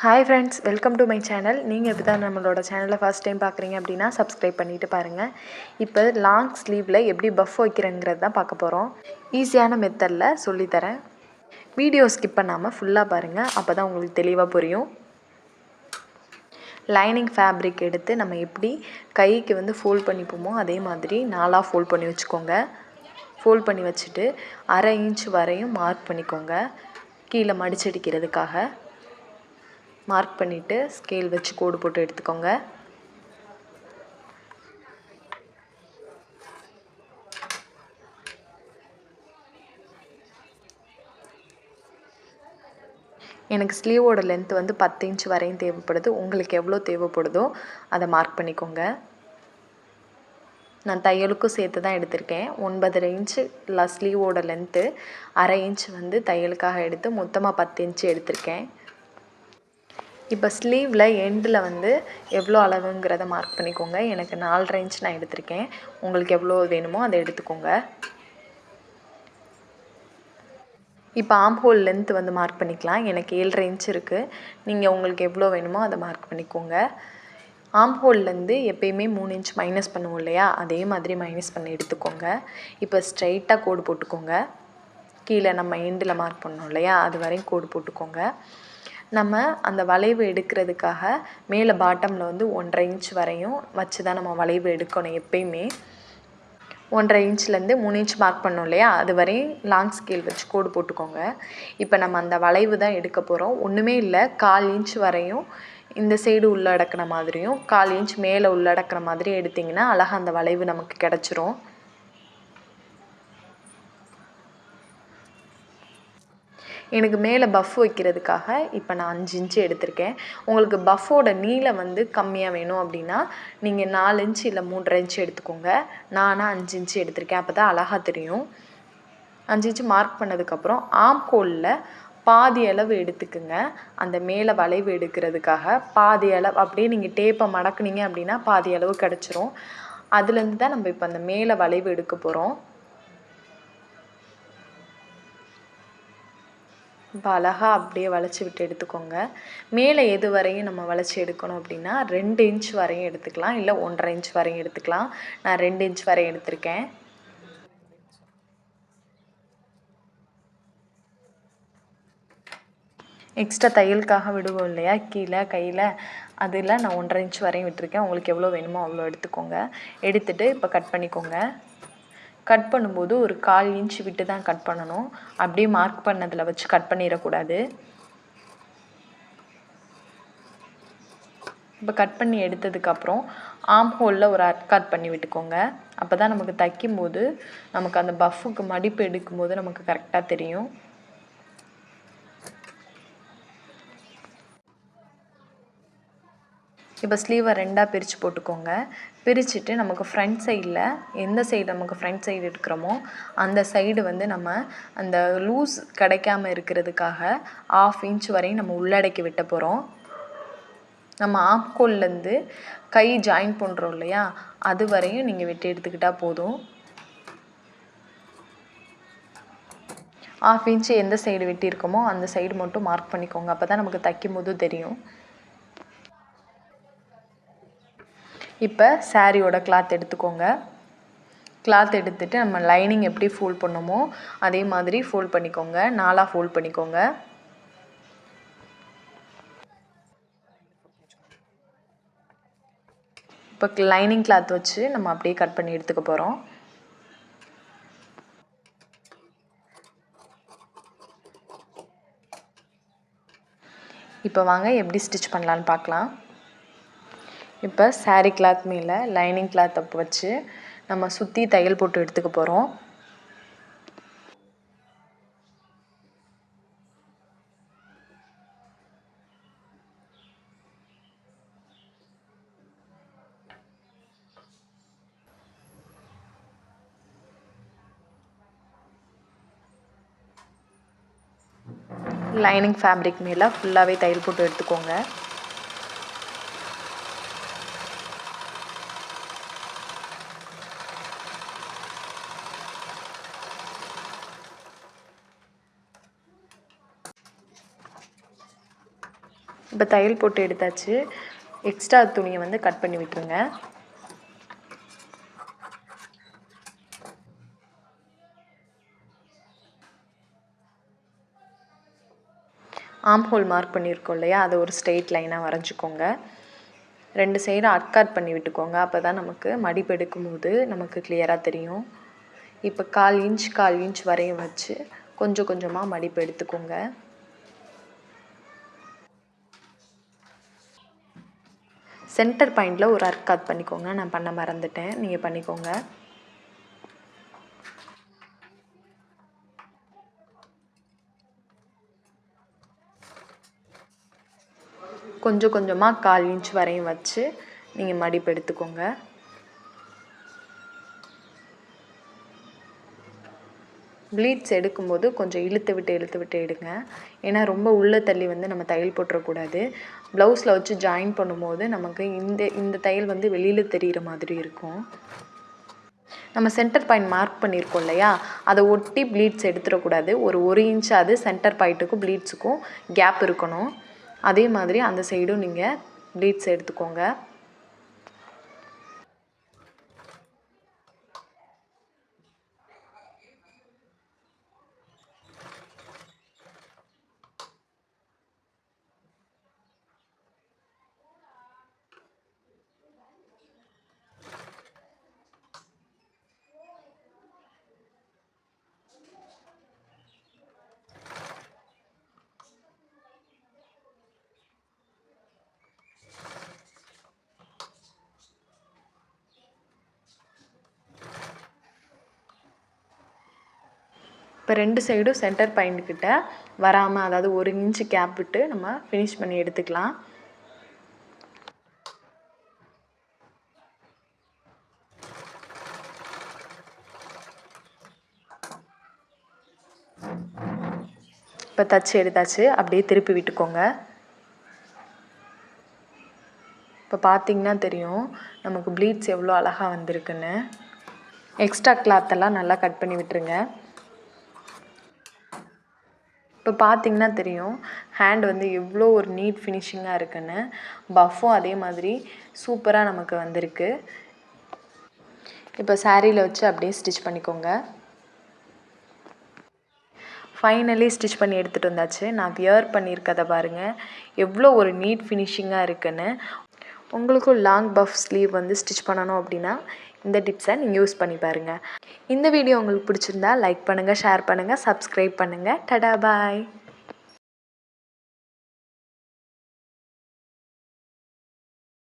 Hi friends, welcome to my channel. நீங்கள் இப்போ தான் நம்மளோட சேனலை ஃபஸ்ட் டைம் பார்க்குறீங்க அப்படின்னா சப்ஸ்கிரைப் பண்ணிவிட்டு பாருங்கள். இப்போ லாங் ஸ்லீவில் எப்படி பஃப் வைக்கிறேங்கிறது தான் பார்க்க போகிறோம். ஈஸியான மெத்தடில் சொல்லித்தரேன். வீடியோ ஸ்கிப் பண்ணாமல் ஃபுல்லாக பாருங்கள், அப்போ தான் உங்களுக்கு தெளிவாக புரியும். லைனிங் ஃபேப்ரிக் எடுத்து நம்ம எப்படி கைக்கு ஃபோல்ட் பண்ணிப்போமோ அதே மாதிரி 4ஆக ஃபோல்ட் பண்ணி வச்சுக்கோங்க. ஃபோல்ட் பண்ணி வச்சுட்டு 1/2 இன்ச் வரையும் மார்க் பண்ணிக்கோங்க. கீழே மடிச்சடிக்கிறதுக்காக மார்க் பண்ணிவிட்டு ஸ்கேல் வச்சு கோடு போட்டு எடுத்துக்கோங்க. எனக்கு ஸ்லீவோட லென்த் 10 இன்ச் வரையும் தேவைப்படுது. உங்களுக்கு எவ்வளோ தேவைப்படுதோ அதை மார்க் பண்ணிக்கோங்க. நான் தையலுக்கும் சேர்த்து தான் எடுத்திருக்கேன். 9.5 இன்ச்சு ஸ்லீவோட லென்த்து, 1/2 இன்ச் தையலுக்காக எடுத்து மொத்தமாக 10 இன்ச்சு எடுத்திருக்கேன். இப்போ ஸ்லீவில் எண்டில் எவ்வளோ அளவுங்கிறத மார்க் பண்ணிக்கோங்க. எனக்கு 4.5 இன்ச் நான் எடுத்திருக்கேன். உங்களுக்கு எவ்வளோ வேணுமோ அதை எடுத்துக்கோங்க. இப்போ ஆம் ஹோல் லென்த் மார்க் பண்ணிக்கலாம். எனக்கு 7.5 இன்ச் இருக்குது. நீங்கள் உங்களுக்கு எவ்வளோ வேணுமோ அதை மார்க் பண்ணிக்கோங்க. ஆம் ஹோல்லேருந்து எப்பயுமே 3 இன்ச் மைனஸ் பண்ணுவோம் இல்லையா, அதே மாதிரி மைனஸ் பண்ணி எடுத்துக்கோங்க. இப்போ ஸ்ட்ரைட்டாக கோடு போட்டுக்கோங்க. கீழே நம்ம எண்டில் மார்க் பண்ணோம் இல்லையா, அது வரையும் கோடு போட்டுக்கோங்க. நம்ம அந்த வளைவு எடுக்கிறதுக்காக மேலே பாட்டமில் 1.5 இன்ச் வரையும் வச்சு தான் நம்ம வளைவு எடுக்கணும். எப்பயுமே 1.5 இன்ச்லேருந்து 3 இன்ச் மார்க் பண்ணோம் இல்லையா, அது வரையும் லாங் ஸ்கேல் வச்சு கோடு போட்டுக்கோங்க. இப்போ நம்ம அந்த வளைவு தான் எடுக்க போகிறோம். ஒன்றுமே இல்லை, 1/4 இன்ச் வரையும் இந்த சைடு உள்ளடக்கின மாதிரியும் 1/4 இன்ச் மேலே உள்ளடக்கிற மாதிரியும் எடுத்திங்கன்னா அழகாக அந்த வளைவு நமக்கு கிடச்சிரும். எனக்கு மேலே பஃப் வைக்கிறதுக்காக இப்போ நான் 5 இன்ச்சு எடுத்திருக்கேன். உங்களுக்கு பஃபோட நீளம் கம்மியாக வேணும் அப்படின்னா நீங்கள் 4 இன்ச்சு இல்லை 3.5 இன்ச்சு எடுத்துக்கோங்க. நானாக 5 இன்ச்சு எடுத்திருக்கேன். அப்போ தான் அழகாக தெரியும். 5 இன்ச்சு மார்க் பண்ணதுக்கப்புறம் ஆம் ஹோலில் பாதி அளவு எடுத்துக்குங்க. அந்த மேலே வளைவு எடுக்கிறதுக்காக பாதி அளவு அப்படியே நீங்கள் டேப்பை மடக்குனீங்க அப்படின்னா பாதி அளவு கிடச்சிரும். அதுலேருந்து தான் நம்ம இப்போ அந்த மேலே வளைவு எடுக்க போகிறோம். இப்போ அழகாக அப்படியே வளைச்சி விட்டு எடுத்துக்கோங்க. மேலே எது வரையும் நம்ம வளைச்சி எடுக்கணும் அப்படின்னா 2 இன்ச் வரையும் எடுத்துக்கலாம், இல்லை 1.5 இன்ச் வரையும் எடுத்துக்கலாம். நான் 2 இன்ச் வரையும் எடுத்திருக்கேன். எக்ஸ்ட்ரா தையலுக்காக விடுவோம் இல்லையா கீழே கையில், அதில் நான் 1.5 இன்ச் வரையும் விட்டுருக்கேன். உங்களுக்கு எவ்வளோ வேணுமோ அவ்வளோ எடுத்துக்கோங்க. எடுத்துகிட்டு இப்போ கட் பண்ணிக்கோங்க. கட் பண்ணும்போது ஒரு 1/4 இன்ச் விட்டு தான் கட் பண்ணணும். அப்படியே மார்க் பண்ணதில் வச்சு கட் பண்ணிடக்கூடாது. இப்போ கட் பண்ணி எடுத்ததுக்கப்புறம் ஆம் ஹோலில் ஒரு கட் பண்ணி விட்டுக்கோங்க. அப்போ தான் நமக்கு தைக்கும்போது நமக்கு அந்த பஃப்புக்கு மடிப்பு எடுக்கும்போது நமக்கு கரெக்டாக தெரியும். இப்போ ஸ்லீவை 2ஆக பிரித்து போட்டுக்கோங்க. பிரிச்சுட்டு நமக்கு ஃப்ரண்ட் சைடில் எந்த சைடு நமக்கு ஃப்ரண்ட் சைடு எடுக்கிறோமோ அந்த சைடு நம்ம அந்த லூஸ் கிடைக்காமல் இருக்கிறதுக்காக 1/2 இன்ச் வரையும் நம்ம உள்ளடக்கி விட்ட போகிறோம். நம்ம ஆம்கோல்லேருந்து கை ஜாயின் பண்ணுறோம் இல்லையா, அது வரையும் நீங்கள் வெட்டி எடுத்துக்கிட்டால் போதும். 1/2 இன்ச்சு எந்த சைடு வெட்டியிருக்கோமோ அந்த சைடு மட்டும் மார்க் பண்ணிக்கோங்க. அப்போ தான் நமக்கு தைக்கும் போது தெரியும். இப்போ சாரியோட கிளாத் எடுத்துக்கோங்க. கிளாத் எடுத்துகிட்டு நம்ம லைனிங் எப்படி ஃபோல்ட் பண்ணோமோ அதே மாதிரி ஃபோல்ட் பண்ணிக்கோங்க. 4ஆக ஃபோல்ட் பண்ணிக்கோங்க. இப்போ லைனிங் கிளாத் வச்சு நம்ம அப்படியே கட் பண்ணி எடுத்துக்க போகிறோம். இப்போ வாங்க எப்படி ஸ்டிச் பண்ணலான்னு பார்க்கலாம். இப்போ சாரீ கிளாத் மேலே லைனிங் கிளாத் வச்சு நம்ம சுற்றி தையல் போட்டு எடுத்துக்க போகிறோம். லைனிங் ஃபேப்ரிக் மேலே ஃபுல்லாகவே தையல் போட்டு எடுத்துக்கோங்க. இப்போ தையல் போட்டு எடுத்தாச்சு. எக்ஸ்ட்ரா துணியை வந்து கட் பண்ணி விட்டுருங்க. ஆம் ஹோல் மார்க் பண்ணியிருக்கோம் இல்லையா, அதை ஒரு ஸ்ட்ரெயிட் லைனாக வரைஞ்சிக்கோங்க. 2 சைடும் அர்க்காட் பண்ணி விட்டுக்கோங்க. அப்போ தான் நமக்கு மடிப்பு எடுக்கும்போது நமக்கு கிளியராக தெரியும். இப்போ 1/4 இன்ச் வரையும் வச்சு கொஞ்சம் கொஞ்சமாக மடிப்பு எடுத்துக்கோங்க. சென்டர் பாயிண்டில் ஒரு அர்க்காட் பண்ணிக்கோங்க. நான் பண்ண மறந்துட்டேன், நீங்கள் பண்ணிக்கோங்க. கொஞ்சம் கொஞ்சமாக 1/4 இன்ச் வரையும் வச்சு நீங்கள் மடிப்பு எடுத்துக்கோங்க. ப்ளீட்ஸ் எடுக்கும்போது கொஞ்சம் இழுத்து விட்டு எடுங்க. ஏன்னா ரொம்ப உள்ளே தள்ளி வந்து நம்ம தையல் போட்டுறக்கூடாது. ப்ளவுஸில் வச்சு ஜாயின் பண்ணும்போது நமக்கு இந்த தையல் வந்து வெளியில் தெரிகிற மாதிரி இருக்கும். நம்ம சென்டர் பாயிண்ட் மார்க் பண்ணியிருக்கோம் இல்லையா, அதை ஒட்டி ப்ளீட்ஸ் எடுத்துடக்கூடாது. ஒரு இன்ச்சாவது சென்டர் பாயிண்ட்டுக்கும் ப்ளீட்ஸுக்கும் கேப் இருக்கணும். அதே மாதிரி அந்த சைடும் நீங்கள் ப்ளீட்ஸ் எடுத்துக்கோங்க. இப்போ 2 சைடும் சென்டர் பாயிண்ட்கிட்ட வராமல், அதாவது 1 இன்ச்சு கேப் விட்டு நம்ம ஃபினிஷ் பண்ணி எடுத்துக்கலாம். இப்போ தச்சு எடுத்தாச்சு. அப்படியே திருப்பி விட்டுக்கோங்க. இப்போ பார்த்தீங்கன்னா தெரியும் நமக்கு ப்ளீட்ஸ் எவ்வளோ அழகாக வந்திருக்குன்னு. எக்ஸ்ட்ரா கிளாத்தெல்லாம் நல்லா கட் பண்ணி விட்டுருங்க. இப்போ பார்த்தீங்கன்னா தெரியும் ஹேண்ட் வந்து எவ்வளோ ஒரு நீட் ஃபினிஷிங்காக இருக்குன்னு. பஃப்பும் அதே மாதிரி சூப்பராக நமக்கு வந்திருக்கு. இப்போ சாரியில் வச்சு அப்படியே ஸ்டிச் பண்ணிக்கோங்க. ஃபைனலி ஸ்டிச் பண்ணி எடுத்துகிட்டு வந்தாச்சு. நான் வியர் பண்ணியிருக்கதை பாருங்கள் எவ்வளோ ஒரு நீட் ஃபினிஷிங்காக இருக்குன்னு. உங்களுக்கும் லாங் பஃப் ஸ்லீவ் வந்து ஸ்டிச் பண்ணணும் அப்படின்னா இந்த டிப்ஸை நீங்கள் யூஸ் பண்ணி பாருங்கள். இந்த வீடியோ உங்களுக்கு பிடிச்சிருந்தா லைக் பண்ணுங்கள், ஷேர் பண்ணுங்கள், சப்ஸ்கிரைப் பண்ணுங்கள். டடா பாய்.